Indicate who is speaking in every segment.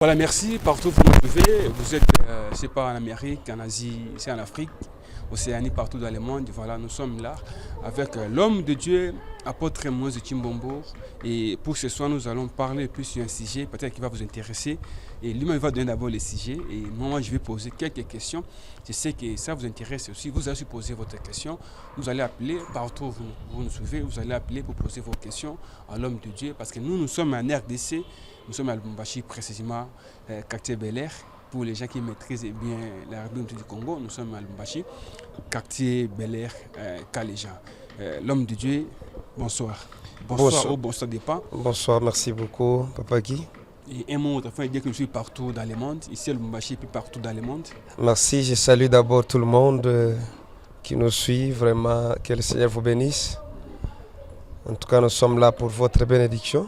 Speaker 1: Voilà, merci. Partout où vous nous trouvez, vous êtes, c'est pas en Amérique, en Asie, c'est en Afrique, Océanie, partout dans le monde. Voilà, nous sommes là avec l'homme de Dieu, apôtre Moïse Chimbombo. Et pour ce soir, nous allons parler plus sur un sujet peut-être qui va vous intéresser. Et lui-même va donner d'abord les sujets. Et moi, je vais poser quelques questions. Je sais que ça vous intéresse aussi. Vous allez aussi poser votre question. Vous allez appeler partout où vous nous suivez. Vous allez appeler pour poser vos questions à l'homme de Dieu. Parce que nous sommes en RDC. Nous sommes à Lubumbashi, précisément quartier Bel Air. Pour les gens qui maîtrisent bien la République du Congo, nous sommes à Lubumbashi, quartier Bel Air, Kaléja. L'homme de Dieu, bonsoir. Bonsoir ou bonsoir dépend.
Speaker 2: Bonsoir, merci beaucoup, Papa Guy.
Speaker 1: Et un mot enfin dire que je suis partout dans le monde, ici à Lubumbashi, puis partout dans le monde.
Speaker 2: Merci, je salue d'abord tout le monde qui nous suit. Vraiment, que le Seigneur vous bénisse. En tout cas, nous sommes là pour votre bénédiction.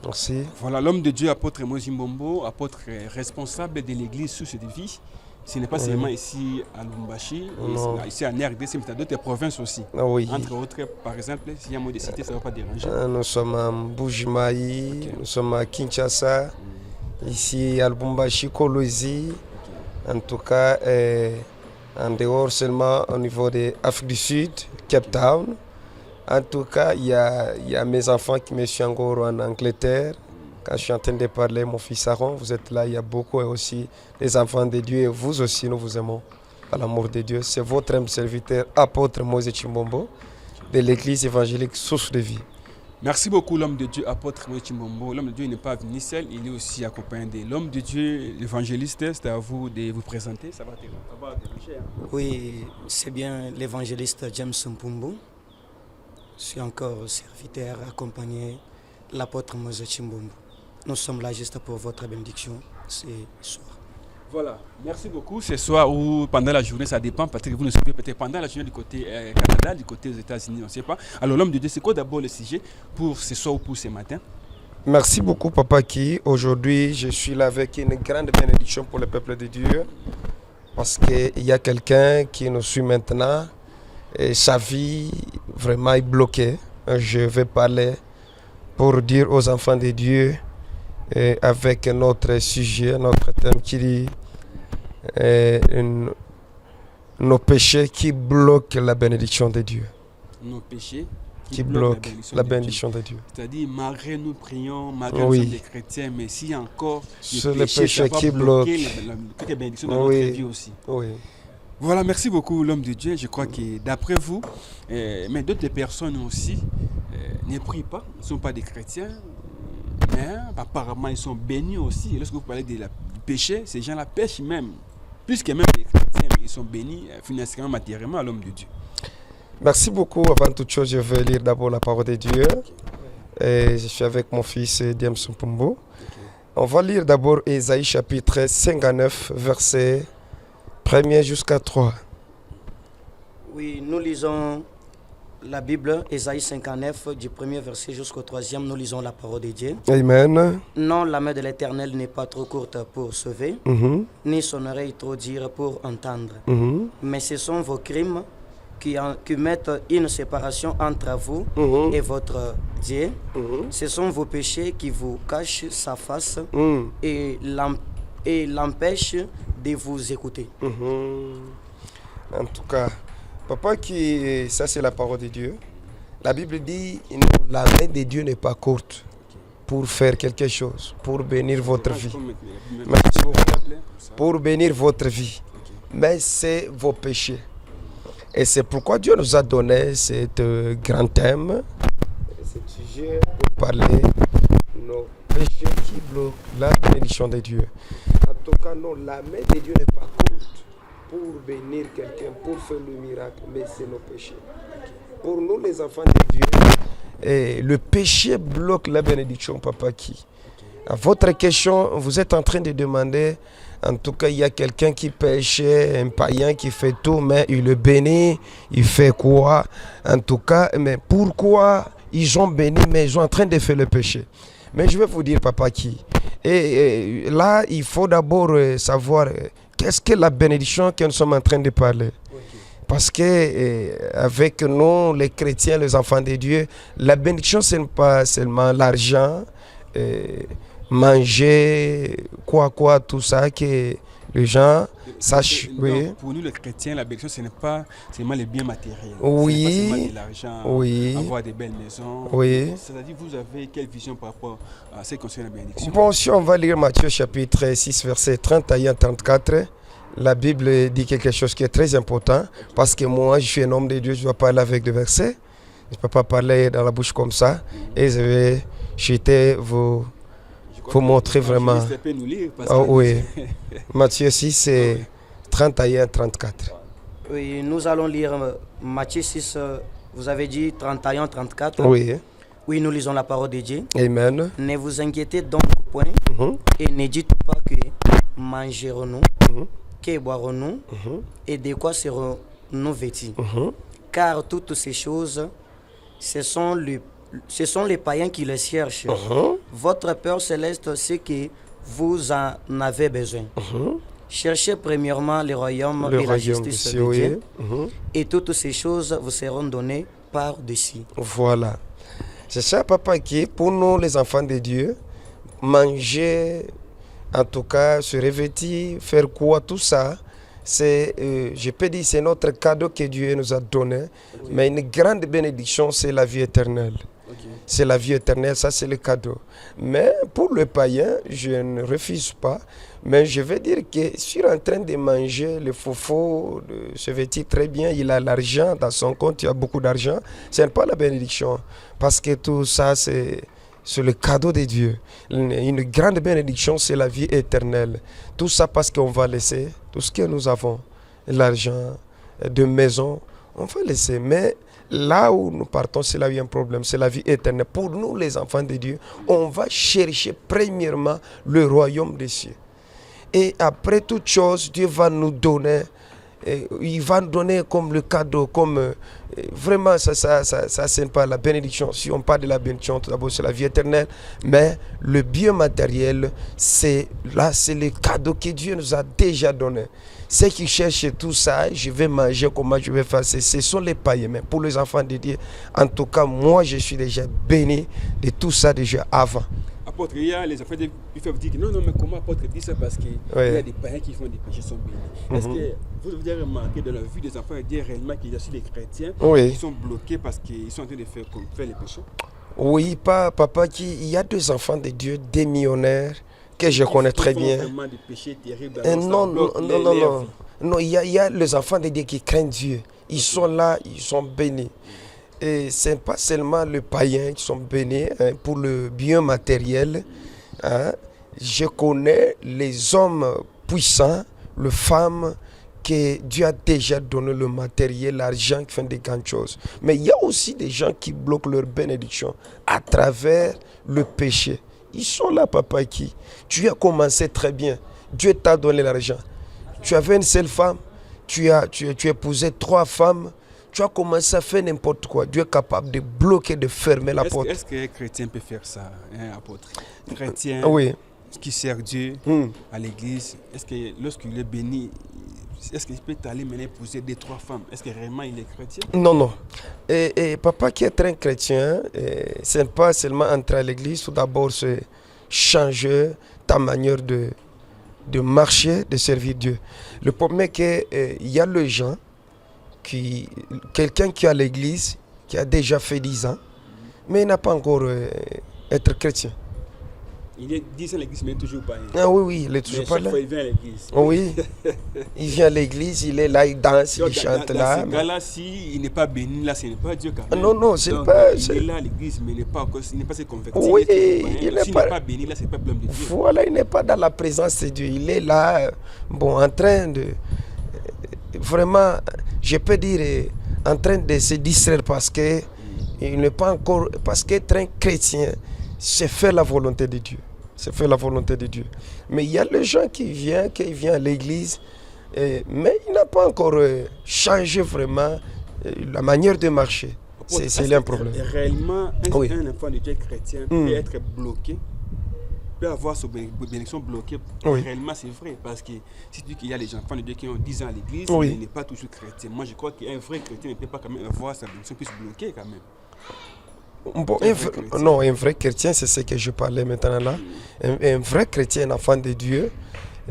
Speaker 2: Merci.
Speaker 1: Voilà, l'homme de Dieu, apôtre Moïse Chimbombo, apôtre responsable de l'église Source de Vie. Ce n'est pas seulement ici à Lubumbashi, ici en RDC, mais dans d'autres provinces aussi.
Speaker 2: Oui.
Speaker 1: Entre autres, par exemple, s'il y a un mot de cité, ça ne va pas déranger.
Speaker 2: Nous sommes à Mbujimayi, nous sommes à Kinshasa, ici à Lubumbashi, Kolwezi. En tout cas, en dehors seulement au niveau de l'Afrique du Sud, Cape Town. En tout cas, il y a mes enfants qui me suivent encore en Angleterre. Quand je suis en train de parler, mon fils Aaron, vous êtes là, il y a beaucoup et aussi les enfants de Dieu et vous aussi, nous vous aimons à l'amour de Dieu. C'est votre humble serviteur, apôtre Moïse Chimbombo, de l'église évangélique Source de Vie.
Speaker 1: Merci beaucoup l'homme de Dieu, apôtre Moïse Chimbombo. L'homme de Dieu n'est pas venu seul, il est aussi accompagné de l'homme de Dieu, l'évangéliste. C'est à vous de vous présenter, ça va déranger.
Speaker 3: Oui, c'est bien l'évangéliste James Mpumbu. Je suis encore serviteur accompagné de l'apôtre Moïse Chimbombo. Nous sommes là juste pour votre bénédiction ce soir.
Speaker 1: Voilà, merci beaucoup. Ce soir ou pendant la journée, ça dépend. Peut-être que vous nous suivez peut-être pendant la journée du côté Canada, du côté des États-Unis, on ne sait pas. Alors l'homme de Dieu, c'est quoi d'abord le sujet pour ce soir ou pour ce matin?
Speaker 2: Merci beaucoup, Papa Ki. Aujourd'hui, je suis là avec une grande bénédiction pour le peuple de Dieu. Parce qu'il y a quelqu'un qui nous suit maintenant. Et sa vie vraiment est bloquée. Je vais parler pour dire aux enfants de Dieu avec notre sujet, notre thème qui dit nos péchés qui bloquent la bénédiction de Dieu.
Speaker 1: Nos péchés
Speaker 2: qui bloquent la bénédiction de Dieu.
Speaker 1: C'est-à-dire, malgré nous prions, malgré nous sommes des chrétiens, mais s'il y a encore
Speaker 2: des péchés qui bloquent
Speaker 1: la bénédiction dans notre vie aussi.
Speaker 2: Oui.
Speaker 1: Voilà, merci beaucoup l'homme de Dieu. Je crois que d'après vous, mais d'autres personnes aussi ne prient pas, ne sont pas des chrétiens, mais apparemment ils sont bénis aussi. Et lorsque vous parlez du péché, ces gens-là pêchent même, plus que même les chrétiens, mais ils sont bénis financièrement, matériellement à l'homme de Dieu.
Speaker 2: Merci beaucoup. Avant toute chose, je vais lire d'abord la parole de Dieu. Et je suis avec mon fils James Mpumbu. On va lire d'abord Ésaïe chapitre 59, verset 1er jusqu'à 3.
Speaker 3: Oui, nous lisons la Bible, Ésaïe 59, du premier verset jusqu'au 3e, nous lisons la parole de Dieu.
Speaker 2: Amen.
Speaker 3: Non, la main de l'Éternel n'est pas trop courte pour sauver, ni son oreille trop dure pour entendre. Mais ce sont vos crimes qui mettent une séparation entre vous et votre Dieu. Ce sont vos péchés qui vous cachent sa face et l'empêchent de vous écouter.
Speaker 2: En tout cas, Papa, ça c'est la parole de Dieu. La Bible dit la main de Dieu n'est pas courte pour faire quelque chose, pour bénir votre vie. Pour bénir votre vie. Mais c'est vos péchés. Et c'est pourquoi Dieu nous a donné cet grand thème, ce sujet pour parler de nos péchés qui bloquent la bénédiction de Dieu. En tout cas, non, la main de Dieu n'est pas courte pour bénir quelqu'un, pour faire le miracle, mais c'est nos péchés. Pour nous, les enfants de Dieu, le péché bloque la bénédiction, Papa Ki. À votre question, vous êtes en train de demander, en tout cas, il y a quelqu'un qui pêche, un païen qui fait tout, mais il le bénit, il fait quoi? En tout cas, mais pourquoi ils ont béni, mais ils sont en train de faire le péché? Mais je vais vous dire, Papa Ki, et là, il faut d'abord savoir qu'est-ce que la bénédiction que nous sommes en train de parler. Parce que avec nous, les chrétiens, les enfants de Dieu, la bénédiction, ce n'est pas seulement l'argent, manger, tout ça, que les gens sachent. Oui.
Speaker 1: Pour nous, les chrétiens, la bénédiction, ce n'est pas seulement les biens matériels.
Speaker 2: Oui.
Speaker 1: Ce n'est pas seulement de l'argent,
Speaker 2: Oui.
Speaker 1: avoir des belles maisons.
Speaker 2: Oui.
Speaker 1: C'est-à-dire, vous avez quelle vision par rapport à ce qui concerne la bénédiction?
Speaker 2: Bon, si on va lire Matthieu chapitre 6, verset 31-34, la Bible dit quelque chose qui est très important, parce que moi, je suis un homme de Dieu, je dois parler avec des versets. Je ne peux pas parler dans la bouche comme ça. Et je vais jeter vous montrer vraiment. Oui. Matthieu 6, c'est 31-34.
Speaker 3: Oui, nous allons lire Matthieu 6, vous avez dit 31-34.
Speaker 2: Oui.
Speaker 3: Oui, nous lisons la parole de Dieu.
Speaker 2: Amen.
Speaker 3: Ne vous inquiétez donc point et ne dites pas que mangerons-nous, que boirons-nous et de quoi serons-nous vêtus. Car toutes ces choses, ce sont les païens qui les cherchent. Votre Père céleste sait que vous en avez besoin. Cherchez premièrement le royaume et la justice de Dieu. Et toutes ces choses vous seront données par-dessus.
Speaker 2: Voilà. C'est ça, papa, qui pour nous, les enfants de Dieu, manger, en tout cas, se revêtir, faire quoi, tout ça, c'est, je peux dire, c'est notre cadeau que Dieu nous a donné. Mais une grande bénédiction, c'est la vie éternelle. C'est la vie éternelle, ça c'est le cadeau. Mais pour le païen, je ne refuse pas. Mais je veux dire que si il est en train de manger le faux, de se vêtir très bien, il a l'argent dans son compte, il a beaucoup d'argent, ce n'est pas la bénédiction. Parce que tout ça, c'est le cadeau de Dieu. Une grande bénédiction, c'est la vie éternelle. Tout ça parce qu'on va laisser tout ce que nous avons, l'argent, de maison, on va laisser. Mais là où nous partons, c'est là où il y a un problème, c'est la vie éternelle. Pour nous, les enfants de Dieu, on va chercher premièrement le royaume des cieux. Et après toute chose, Dieu va nous donner, il va nous donner comme le cadeau, comme vraiment, ça c'est pas la bénédiction. Si on parle de la bénédiction, tout d'abord c'est la vie éternelle, mais le bien matériel, c'est le cadeau que Dieu nous a déjà donné. Ceux qui cherchent tout ça, je vais manger, comment je vais faire, ce sont les païens. Mais pour les enfants de Dieu, en tout cas, moi je suis déjà béni de tout ça déjà avant.
Speaker 1: Apôtre, il y a les enfants de Dieu qui peuvent dire que non, mais comment apôtre dit ça parce qu'il y a des païens qui font des péchés sont bénis. Est-ce que vous avez remarqué dans la vie des enfants de Dieu réellement qu'il y a aussi des chrétiens qui sont bloqués parce qu'ils sont en train de faire les péchés? Oui,
Speaker 2: papa, il y a deux enfants de Dieu, des millionnaires, que je connais très bien.
Speaker 1: Des péchés terribles,
Speaker 2: non, il y a les enfants de Dieu qui craignent Dieu. Ils sont là, ils sont bénis. Et ce n'est pas seulement les païens qui sont bénis pour le bien matériel. Je connais les hommes puissants, les femmes que Dieu a déjà donné le matériel, l'argent qui font des grandes choses. Mais il y a aussi des gens qui bloquent leur bénédiction à travers le péché. Ils sont là, papa, qui tu as commencé très bien. Dieu t'a donné l'argent. Tu avais une seule femme. Tu as épousé 3 femmes. Tu as commencé à faire n'importe quoi. Dieu est capable de bloquer, de fermer la porte.
Speaker 1: Est-ce qu'un chrétien peut faire ça, apôtre? Un chrétien qui sert Dieu à l'église, est-ce que lorsqu'il est béni, est-ce qu'il peut aller maintenant épouser 2-3 femmes? Est-ce que réellement il est chrétien?
Speaker 2: Non. Et papa qui est un chrétien, ce n'est pas seulement entrer à l'église. Tout d'abord, c'est changer ta manière de marcher, de servir Dieu. Le problème est qu'il y a les gens, quelqu'un qui est à l'église, qui a déjà fait 10 ans, mais il n'a pas encore être chrétien.
Speaker 1: Il est 10 ans à l'église, mais toujours pas.
Speaker 2: Ah oui, il est toujours pas là.
Speaker 1: Fois, il vient à l'église.
Speaker 2: Oui, il vient à l'église, il est là, il danse, il chante là.
Speaker 1: Dans ce cas-là, s'il n'est pas béni, là, ce n'est pas Dieu quand même.
Speaker 2: Non, c'est pas.
Speaker 1: Il est là à l'église, mais il n'est pas se converti.
Speaker 2: Oui,
Speaker 1: il n'est pas béni, là, c'est pas le problème de Dieu.
Speaker 2: Voilà, il n'est pas dans la présence de Dieu. Il est là, en train de. Vraiment, je peux dire, en train de se distraire parce que il n'est pas encore. Parce qu'être un chrétien, c'est faire la volonté de Dieu. C'est faire la volonté de Dieu. Mais il y a les gens qui viennent à l'église, mais il n'a pas encore changé vraiment la manière de marcher. C'est un problème.
Speaker 1: Réellement, un enfant de Dieu chrétien peut être bloqué, peut avoir sa bénédiction bloquée. Réellement, c'est vrai. Parce que si tu dis qu'il y a des enfants de Dieu qui ont 10 ans à l'église, mais il n'est pas toujours chrétien. Moi, je crois qu'un vrai chrétien ne peut pas quand même avoir sa bénédiction plus bloquée quand même.
Speaker 2: Bon, un vrai chrétien, c'est ce que je parlais maintenant là. Un vrai chrétien, un enfant de Dieu.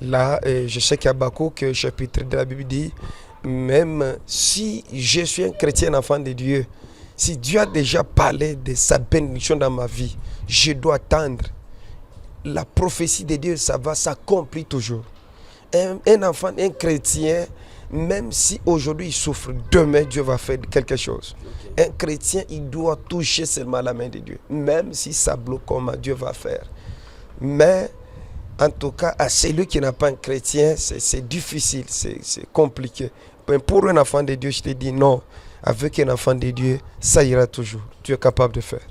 Speaker 2: Là, je sais qu'Habakkuk, chapitre de la Bible dit, même si je suis un chrétien, un enfant de Dieu, si Dieu a déjà parlé de sa bénédiction dans ma vie, je dois attendre. La prophétie de Dieu, ça va s'accomplir toujours. Un enfant, un chrétien, même si aujourd'hui il souffre, demain Dieu va faire quelque chose. Un chrétien, il doit toucher seulement la main de Dieu. Même si ça bloque, comment Dieu va faire. Mais, en tout cas, à celui qui n'a pas un chrétien, c'est difficile, c'est compliqué. Mais pour un enfant de Dieu, je te dis non. Avec un enfant de Dieu, ça ira toujours. Tu es capable de faire.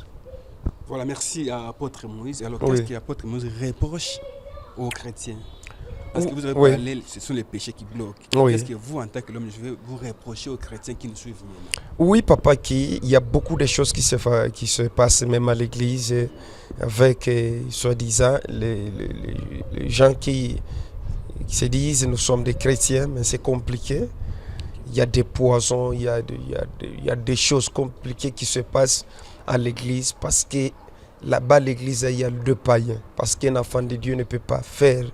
Speaker 1: Voilà, merci à Apôtre Moïse. Alors, qu'est-ce qu'Apôtre Moïse reproche aux chrétiens? Parce que vous avez parlé, ce sont les péchés qui bloquent. Qu'est-ce que vous, en tant que l'homme, je vais vous reprocher aux chrétiens qui nous suivent maintenant?
Speaker 2: Oui, papa, il y a beaucoup de choses qui se passent même à l'église avec, soi-disant, les gens qui se disent nous sommes des chrétiens, mais c'est compliqué. Il y a des poisons, il y a des choses compliquées qui se passent à l'église parce que là-bas, l'église, il y a deux païens. Parce qu'un enfant de Dieu ne peut pas faire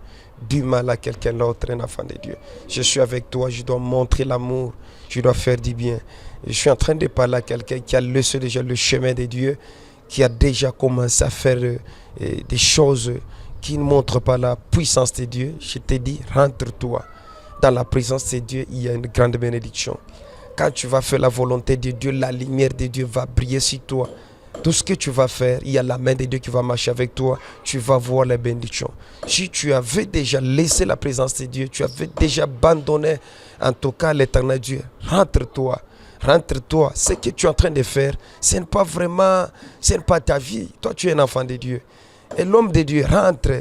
Speaker 2: du mal à quelqu'un d'autre, un enfant de Dieu. Je suis avec toi, je dois montrer l'amour, je dois faire du bien. Je suis en train de parler à quelqu'un qui a laissé déjà le chemin de Dieu, qui a déjà commencé à faire des choses qui ne montrent pas la puissance de Dieu. Je te dis, rentre-toi. Dans la présence de Dieu, il y a une grande bénédiction. Quand tu vas faire la volonté de Dieu, la lumière de Dieu va briller sur toi. Tout ce que tu vas faire, il y a la main de Dieu qui va marcher avec toi. Tu vas voir les bénédictions. Si tu avais déjà laissé la présence de Dieu, tu avais déjà abandonné, en tout cas, l'éternel Dieu, rentre-toi. Rentre-toi. Ce que tu es en train de faire, ce n'est pas vraiment, ce n'est pas ta vie. Toi, tu es un enfant de Dieu. Et l'homme de Dieu rentre.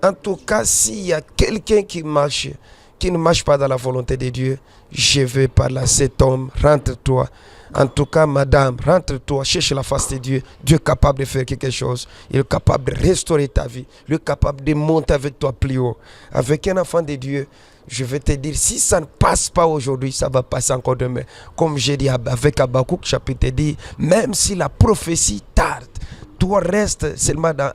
Speaker 2: En tout cas, s'il y a quelqu'un qui ne marche pas dans la volonté de Dieu, je vais parler à cet homme, rentre-toi. En tout cas, madame, rentre-toi, cherche la face de Dieu. Dieu est capable de faire quelque chose. Il est capable de restaurer ta vie. Il est capable de monter avec toi plus haut. Avec un enfant de Dieu, je vais te dire, si ça ne passe pas aujourd'hui, ça va passer encore demain. Comme j'ai dit avec Habakkuk, chapitre 10, même si la prophétie tarde, toi reste seulement dans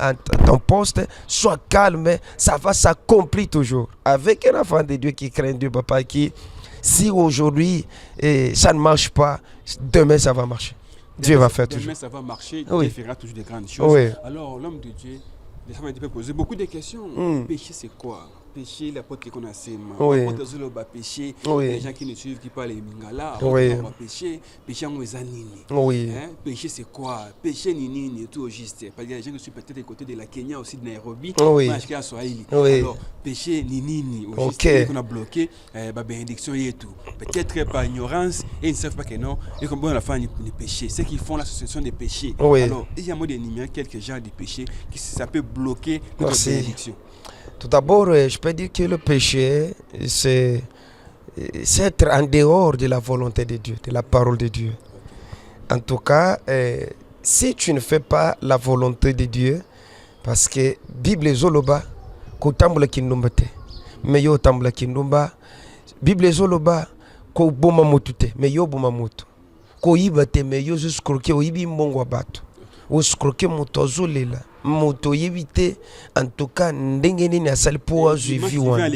Speaker 2: ton poste, sois calme, ça va s'accomplir toujours. Avec un enfant de Dieu qui craint Dieu, papa, si aujourd'hui ça ne marche pas, demain ça va marcher. Dieu va faire toujours.
Speaker 1: Demain ça va marcher, Dieu fera toujours des grandes choses.
Speaker 2: Oui.
Speaker 1: Alors l'homme de Dieu, les femmes peuvent poser beaucoup de questions. Péché c'est quoi? Péché, l'apôtre qu'on a séma. L'apôtre Zoloba péché, les gens qui nous suivent, qui parlent Mingala, péché en Wezanini. Péché c'est quoi? Péché nini, tout au juste. Parce qu'il y a des gens qui sont peut-être des côtés de la Kenya, aussi de Nairobi, alors péché nini, au juste, qu'on a bloqué, la bénédiction et tout. Peut-être par ignorance, et ils ne savent pas que non, et comme bon la fin des péchés. Ce qu'ils font là, ce sont des péchés. Alors, il y a un mot d'énumérer quelques genres de péchés qui ça peut bloquer notre bénédiction.
Speaker 2: Tout d'abord, je peux dire que le péché, c'est être en dehors de la volonté de Dieu, de la parole de Dieu. En tout cas, si tu ne fais pas la volonté de Dieu, parce que Bible zoloba, ko tambula kindumba te, mais yo tambula kindumba, Bible zoloba, ko boma motute, mais yo boma moto, ko yiba te, mais yo juste croquer, o yibi mbongo bato, o scroquer moto zolela. Moto yebite en tout cas ndenge nini asali po azuivi wana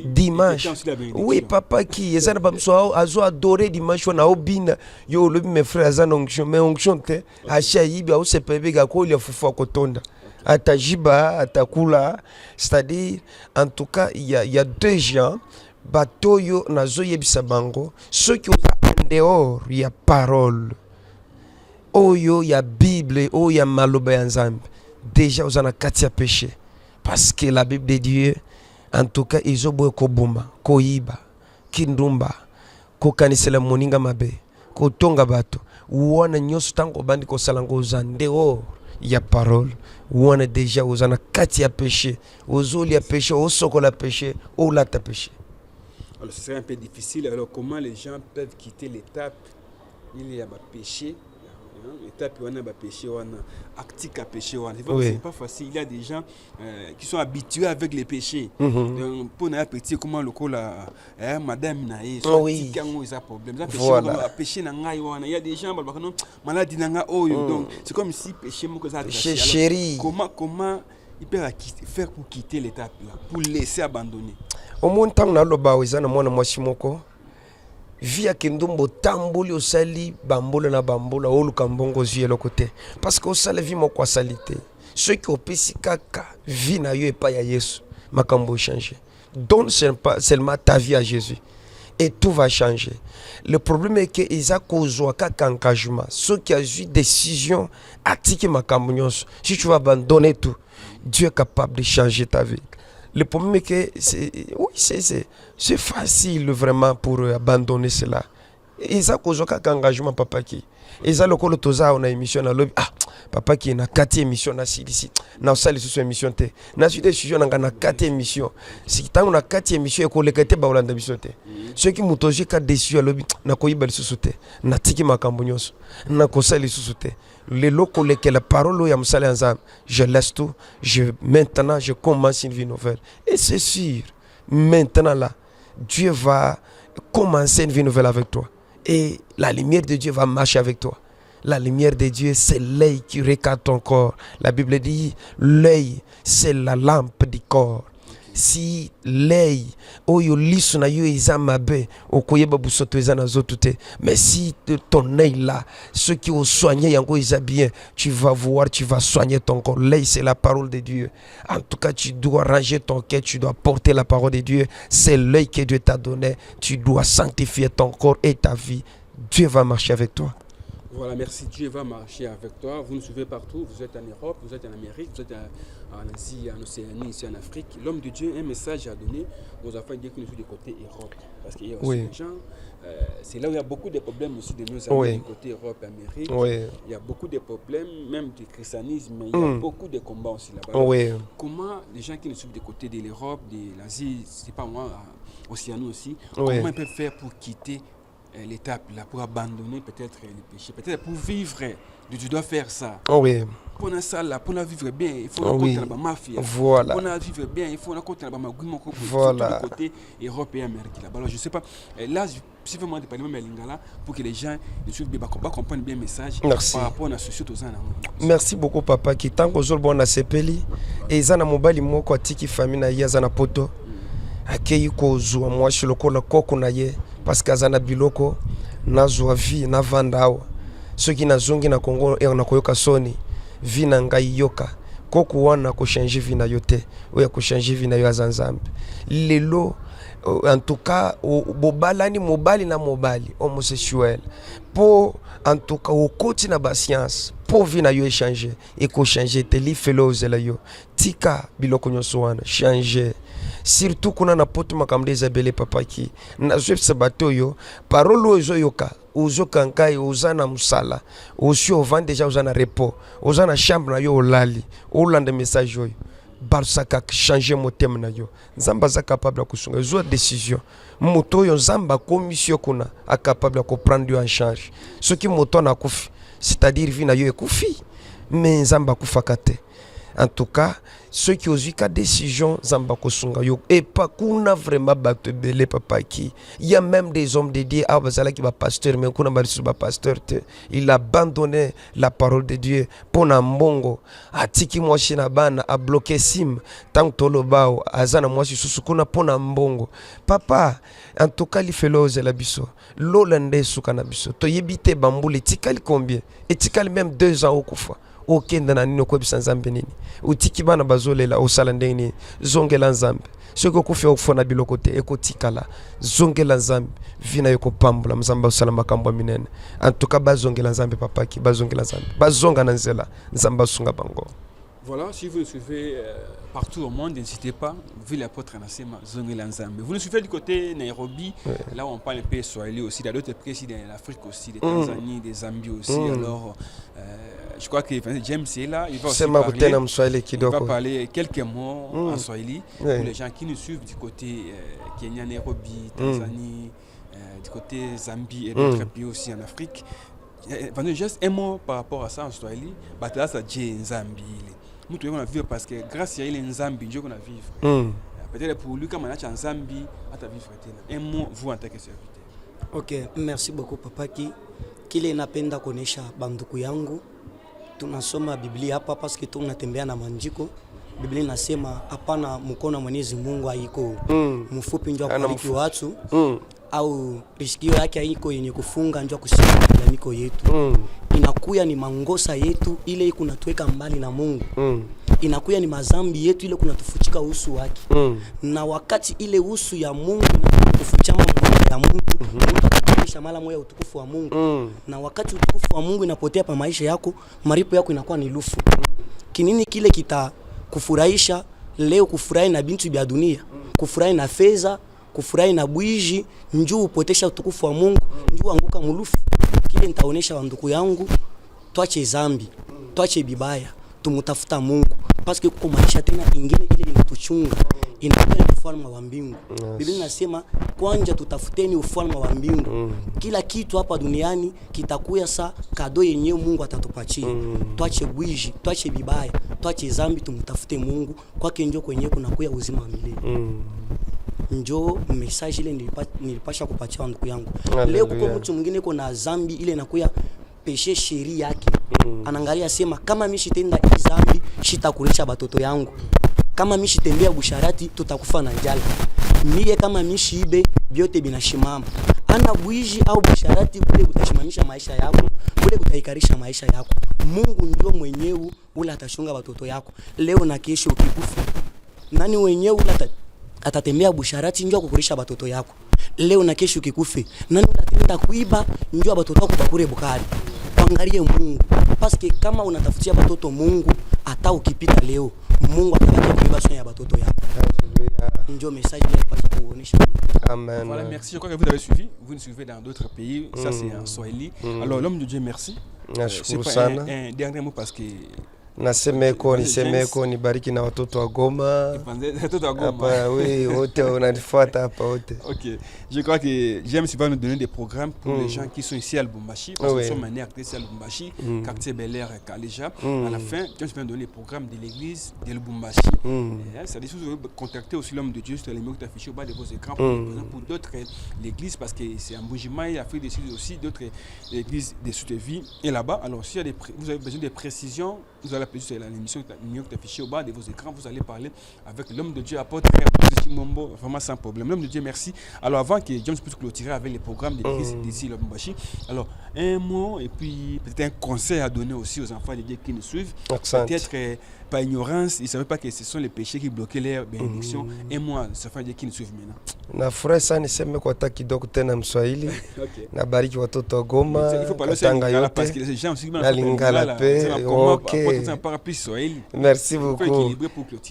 Speaker 2: dimanche. Oui papa qui ezana bamso azo adorer dimanche wana obina yo lobi mes frères azana onction mais onction te acha yibi au sepebega ko ile fufu akotonda atajiba atakula, c'est-à-dire en tout cas il y a deux gens batoyo nazo yebisa bango ceux qui sont en dehors il y a parole oyo ya Bible oyo ya maloba ya Nzambe. Déjà vous en avez katia péché parce que la Bible de Dieu en tout cas ils ont beaucoup boma koiba kindumba kokanisela moninga mabe kotonga bato wana nyoso tango bandi ko salango zandeo ya parole wana déjà vous en avez katia péché ozoli ya péché osokola péché olata péché.
Speaker 1: Alors ce serait un peu difficile. Alors comment les gens peuvent quitter l'étape il y a péché Étape on a péché, on a actique à péché,
Speaker 2: Oui.
Speaker 1: c'est pas facile. Il y a des gens qui sont habitués avec les péchés. Pour ne petit comment le col madame naïe,
Speaker 2: Oui.
Speaker 1: ils ont problème.
Speaker 2: Voilà.
Speaker 1: Péché il y a des gens maladie nanga donc c'est comme si péché mon ça.
Speaker 2: Chérie.
Speaker 1: Comment il peut faire pour quitter l'étape là, pour laisser abandonner.
Speaker 2: Au moins tant na loba wezana mwana mwasi moko via kindumbo tambuli osali bambola na bambola oluka mbongo zuye lokote parce que osala vie moko salité ceux qui opesi kaka vie na yo epa ya Yesu makambo changer. Donne seulement ta vie à Jésus et tout va changer. Le problème est que ils a causé kaka engagement ceux qui a eu décision atiki makambo nyonso. Si tu vas abandonner tout, Dieu est capable de changer ta vie. Le problème est que c'est facile vraiment pour abandonner cela. Ils ont causé un engagement papa qui. Ils ont le toza on a émission na lobby. Ah papa qui na 4 émissions na ici. Na sali sur émission té. Na suite décision na 4 émissions. Si tant on a 4 émissions ko le kete ba olanda émission té. Ceux qui mutoji ka décision lobby na koyiba lisusu té. Na tiki makambo nyonso. Na ko sali lisusu té. Les locaux lesquels la parole ya musala ensemble, je laisse tout, maintenant je commence une vie nouvelle. Et c'est sûr, maintenant là, Dieu va commencer une vie nouvelle avec toi. Et la lumière de Dieu va marcher avec toi. La lumière de Dieu, c'est l'œil qui regarde ton corps. La Bible dit, l'œil, c'est la lampe du corps. Si l'œil, oyo lisu na yo izamabe, okoyeba busoto ezana zotute. Mais si ton œil là, ceux qui ont soigné yango isa bien, tu vas voir, tu vas soigner ton corps. L'œil, c'est la parole de Dieu. En tout cas, tu dois ranger ton cœur, tu dois porter la parole de Dieu. C'est l'œil que Dieu t'a donné. Tu dois sanctifier ton corps et ta vie. Dieu va marcher avec toi.
Speaker 1: Voilà, merci. Dieu va marcher avec toi. Vous nous suivez partout. Vous êtes en Europe, vous êtes en Amérique, vous êtes en Asie, en Océanie, ici en Afrique. L'homme de Dieu a un message à donner aux enfants de Dieu qui nous suivent du côté Europe. Parce qu'il y a aussi des gens, c'est là où il y a beaucoup de problèmes aussi de nos amis du côté Europe et Amérique. Il y a beaucoup de problèmes, même du christianisme, mais il y a beaucoup de combats aussi là-bas. Comment les gens qui nous suivent du côté de l'Europe, de l'Asie, c'est pas moi, Océanie aussi, comment ils peuvent faire pour quitter l'étape là, pour abandonner peut-être les péchés, peut-être pour vivre, tu dois faire ça. Pour ça là, pour vivre bien, il faut raconter la mafia.
Speaker 2: Voilà.
Speaker 1: Pour vivre bien, il faut raconter la mafia.
Speaker 2: Voilà.
Speaker 1: Du côté européen, américain. Alors je sais pas. Là, je veux demander parler même lingala pour que les gens ne suivent bien, comprennent bien le message.
Speaker 2: Merci.
Speaker 1: Par rapport à la société aux ans.
Speaker 2: Merci beaucoup papa qui tant que bon na sepeli et zana mobali moko atiki famille na ya zana poto. Akei ko zuwa mwashi lokola koko na ye parce que azana biloko na zuwa vie na vandao soki na zungi na Kongo e na koyoka soni vie na ngai yoka koko wana ko changer vie na yote oya ko changer vie na yo azanzambe lelo en tout cas bobalani mobali na mobali homosexuel pour en tout cas au côté na ba science pour vie na yo échanger et ko changer te li felo zela yo tika biloko nyonso wana changer. Surtout kuna na poto makamde Isabelle papa ki na jef sabato yo parole ozo yoka ozo kankai ozana musala osio vend déjà ozana repos ozana chambre na yo olali olanda message yo barsaka changer motem na yo nzamba za capable kusunga zo décision moto yo nzamba commission kuna a capable ko prendre en charge ce qui moto na kufi c'est-à-dire vie na yo ekufi mais nzamba kufakate. En tout cas, ceux qui ont eu la décision, Zamba Kosunga yo et pas qu'on a vraiment battu belé papa qui. Il y a même des hommes dédiés à Bazala qui va pasteur, mais qu'on a battu sur pasteur. Il a abandonné la parole de Dieu pour Nambongo. A tiki mwashina bana a bloqué sim tant tolo bao azana mwashi susukuna pour Nambongo. Papa, en tout cas, il fait l'ose la biso. L'olande sukana biso. To yebite bamboule tikali combien? Et tikali même 2 ans au kufa. Okenda na nino kwebisa nzambe nini utiki bana bazolela osala ndeni zongela nzambe soko kufi okufona biloko te ekotikala zongela nzambe vina yoko pambula mzamba osala makambo minene en tout cas bazongela nzambe papa ki bazongela nzambe bazonga na nzela nzamba sunga bango.
Speaker 1: Voilà, si vous nous suivez partout au monde, n'hésitez pas, vu l'apôtre Nassema, Zongela Nzambe. Vous nous suivez du côté Nairobi, là où on parle un peu Swahili aussi, il y a d'autres pays ici, en Afrique aussi, des Tanzanie, des Zambie aussi. Alors, je crois que James est là, il va aussi parler quelques mots en Swahili pour les gens qui nous suivent du côté Kenya, Nairobi, Tanzanie, du côté Zambie et d'autres pays aussi en Afrique. juste un mot par rapport à ça en Swahili, là ça dit Nzambi. Nous devons vivre parce que grâce à il Nzambi, Dieu qu'on a vivre. Peut-être pour lui comme on a Nzambi, à ta vivre. Un mot vous en tant que serviteur.
Speaker 3: Ok, merci beaucoup papa kile napenda kuonesha banduku yangu tunasoma Biblia hapa parce que tunatembea na manjiko. Biblia inasema hapana mkono wa Mwenyezi Mungu haiko mfupi njoo kubariki watu au riskio yake haiko yenye kufunga njoo kusikia malalamiko yetu. Inakuya ni mangosa yetu ile iko natuweka mbali na Mungu. Inakuya ni mazambi yetu ile kunatufuchika uso wake. Na wakati ile uso ya Mungu inatufuchama mbele ya Mungu, kuonyesha mala moyo utukufu wa Mungu. Na wakati utukufu wa Mungu inapotea pa maisha yako, maripo yako inakuwa ni lufu. Kinini kile kita kufurahisha leo, kufurahi na bintu vya dunia, kufurahi na fedha, kufurahi na bwiji, njoo upotesha utukufu wa Mungu, njoo anguka mulufu. Kile nitaonesha wanduku yangu, tuache zambi, tuache bibaya, tumutafuta Mungu. Paske kuko maisha tena ingine ile inatuchunga, inakuwa ufalme wa mbingu. Biblia inasema kwanza tutafuteni ufalme wa mbingu. Kila kitu hapa duniani kitakuya sa kado yenyewe Mungu atatupatia. Tuache bwiji, tuache bibaya, tuache zambi, tumtafute Mungu. Kwake njoo kwenyewe kunakuya uzima wa milele. Njoo message ile nilipasha kupatia ndugu yangu. Leo kuko mtu mwingine kuna zambi ile inakuya peshe sheria yake. Anaangalia sema kama mimi shitenda hii zambi shitakulisha batoto yangu. Kama mimi shitembea busharati tutakufa na njala. Mie kama mimi shibe byote binashimama. Ana bwiji au busharati kule kutashimamisha maisha yako, kule kutaikarisha maisha yako. Mungu ndio mwenyewe ule atashunga batoto yako. Leo na kesho ukikufa. Nani mwenyewe ule atatembea busharati njoo kukulisha batoto yako. Leo na kesho ukikufa. Nani utatenda kuiba njoo batoto yako bakure bukari. Angalie Mungu. Paske kama unatafutia batoto Mungu, hata ukipita leo, Mungu atabakia kuiba sonya ya batoto yako. Ndio message là pas pour kuonesha.
Speaker 2: Amen.
Speaker 1: Voilà, merci. Je crois que vous avez suivi. Vous nous suivez dans d'autres pays. Ça, c'est en Swahili. Alors, l'homme de Dieu, merci. C'est pas un dernier mot parce que
Speaker 2: Nasemeko nisemeko nibariki na watoto wa Goma.
Speaker 1: Watoto wa Goma.
Speaker 2: Hapa oui, wote wananifuata hapa wote.
Speaker 1: OK. Je crois que James va nous donner des programmes pour les gens qui sont ici à Lubumbashi parce que nous sommes nés ici à Lubumbashi, quartier Bel Air Kaleja. À la fin, James va nous donner les programmes de l'église de Lubumbashi. Ça dit vous pouvez contacter aussi l'homme de Dieu sur les numéros qui affichés au bas de vos écrans pour d'autres l'église parce que c'est en Boujima, il y a fait aussi d'autres églises de Soute-Vie et là-bas. Alors si vous avez besoin de précisions, vous allez appeler sur l'émission numéro qui est affichée au bas de vos écrans, vous allez parler avec l'homme de Dieu, apôtre Chimombo, vraiment sans problème. L'homme de Dieu, merci. Alors avant que James puisse clôturer avec les programmes de l'église d'ici Lubumbashi, alors un mot et puis peut-être un conseil à donner aussi aux enfants de Dieu qui nous suivent. Peut-être par ignorance, ils ne savaient pas que ce sont les péchés qui bloquaient leur bénédiction. Et moi, les enfants de Dieu qui nous suivent maintenant.
Speaker 2: Nafurahi sana niseme kwa hata kidogo tena Mswahili. Nabariki watoto wa Goma.
Speaker 1: Il faut parler ça Lingala parce que les gens aussi
Speaker 2: na Lingala pe. OK. Merci beaucoup.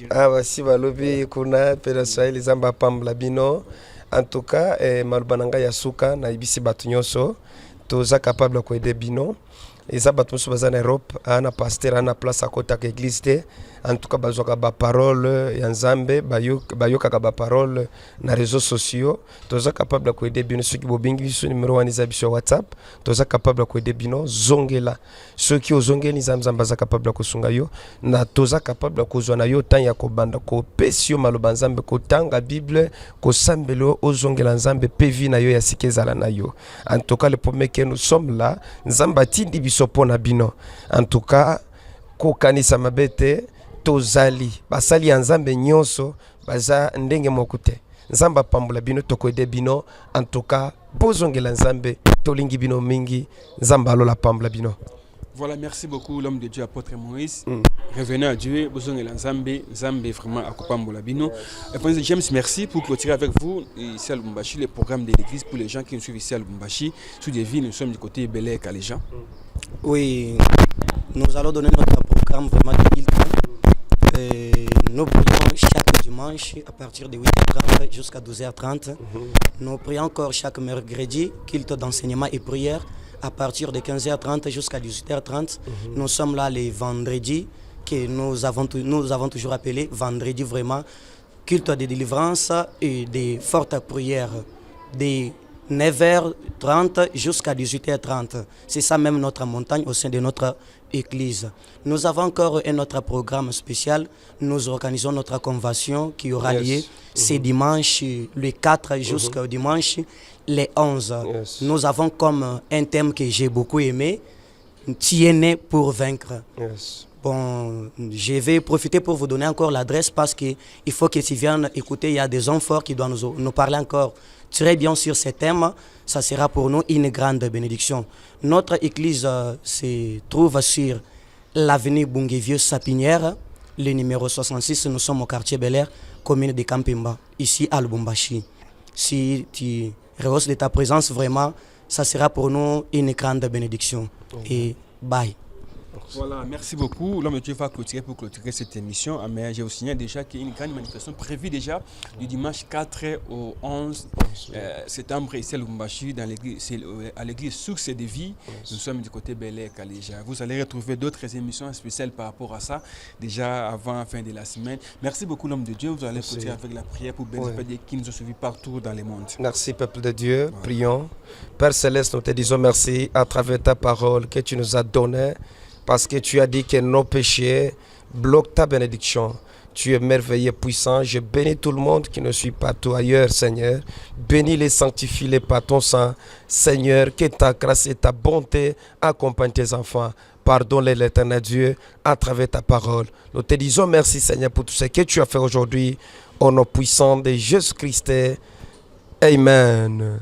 Speaker 2: Ah basi balobi kuna pela Swahili zamba pambla bino. En tout cas, malubananga ya suka na ibisi batu nyonso toza capable ko aider bino. Eza batu musu baza na Europe, ana pasteur ana place à côté à l'église te. En tout cas bazoka ba parole ya Nzambe, bayoka ba parole na réseaux sociaux. Toza capable ko aider bino soki bobingi biso numéro waniza biso WhatsApp. Toza capable ko aider bino zongela. Soki ozongeli Nzambe za capable ko sunga yo na toza capable ko zwana yo tan ya ko banda ko pesio maloba Nzambe ko tanga Bible ko sambelo ozongela Nzambe pevi na yo ya sikezala na yo. En tout cas le premier que nous sommes là, Nzamba tindi biso pona bino. En tout cas ko kanisa mabete tozali basali ya Nzambe nyonso baza ndenge mokute. Nzamba pambula bino tokoede bino. En tout cas bozongela Nzambe tolingi bino mingi. Nzamba alola pambula bino.
Speaker 1: Voilà, merci beaucoup l'homme de Dieu, apôtre Moïse. Revenez à Dieu, Bozongela Nzambe, Nzambe vraiment akopambola bino. Et James, merci pour clôturer avec vous ici à Lubumbashi les programmes de l'église pour les gens qui nous suivent ici à Lubumbashi. Sous des villes, nous sommes du côté Bel Air Kaleja.
Speaker 3: Oui, nous allons donner notre programme vraiment de culte. Nous prions chaque dimanche à partir de 8h30 jusqu'à 12h30. Nous prions encore chaque mercredi, culte d'enseignement et prière à partir de 15h30 jusqu'à 18h30. Nous sommes là les vendredis, que nous avons toujours appelé vendredi vraiment, culte de délivrance et de fortes prières, de 9h30 jusqu'à 18h30. C'est ça même notre montagne au sein de notre église. Nous avons encore un autre programme spécial. Nous organisons notre convention qui aura lieu ce dimanche, le 4 jusqu'au dimanche, le 11. Nous avons comme un thème que j'ai beaucoup aimé, tu es né pour vaincre. Bon, je vais profiter pour vous donner encore l'adresse parce qu'il faut que tu viennes écouter. Il y a des hommes forts qui doivent nous parler encore très bien sur ce thème. Ça sera pour nous une grande bénédiction. Notre église se trouve sur l'avenue Bungevieux-Sapinière, le numéro 66. Nous sommes au quartier Bel-Air, commune de Kampimba, ici à Lubumbashi. Si tu rehausses de ta présence, vraiment, ça sera pour nous une grande bénédiction. Et bye.
Speaker 1: Voilà, merci beaucoup. L'homme de Dieu va clôturer pour clôturer cette émission. Mais je vous signale déjà qu'il y a une grande manifestation prévue déjà du dimanche 4 au 11 septembre ici à Lubumbashi, à l'église Source de Vie. Nous sommes du côté Bel-Air, Kaléja. Vous allez retrouver d'autres émissions spéciales par rapport à ça, déjà avant la fin de la semaine. Merci beaucoup, l'homme de Dieu. Vous allez clôturer avec la prière pour bénéficier qui nous ont suivis partout dans le monde.
Speaker 2: Merci, peuple de Dieu. Prions. Père Céleste, nous te disons merci à travers ta parole que tu nous as donnée. Parce que tu as dit que nos péchés bloquent ta bénédiction. Tu es merveilleux, puissant. Je bénis tout le monde qui ne suit pas tout ailleurs, Seigneur. Bénis-les, sanctifie-les par ton sang. Seigneur, que ta grâce et ta bonté accompagnent tes enfants. Pardonne-les, l'éternel Dieu, à travers ta parole. Nous te disons merci, Seigneur, pour tout ce que tu as fait aujourd'hui. Au nom puissant de Jésus-Christ. Amen.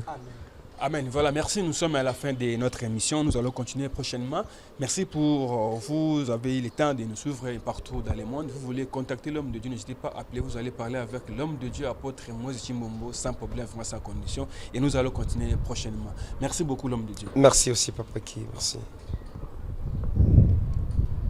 Speaker 1: Amen. Voilà, merci. Nous sommes à la fin de notre émission. Nous allons continuer prochainement. Merci pour vous. Vous avez eu le temps de nous suivre partout dans le monde. Vous voulez contacter l'homme de Dieu, n'hésitez pas à appeler. Vous allez parler avec l'homme de Dieu, apôtre Moïse Chimbombo, sans problème, vraiment sans condition. Et nous allons continuer prochainement. Merci beaucoup, l'homme de Dieu.
Speaker 2: Merci aussi, Papa Ki. Merci.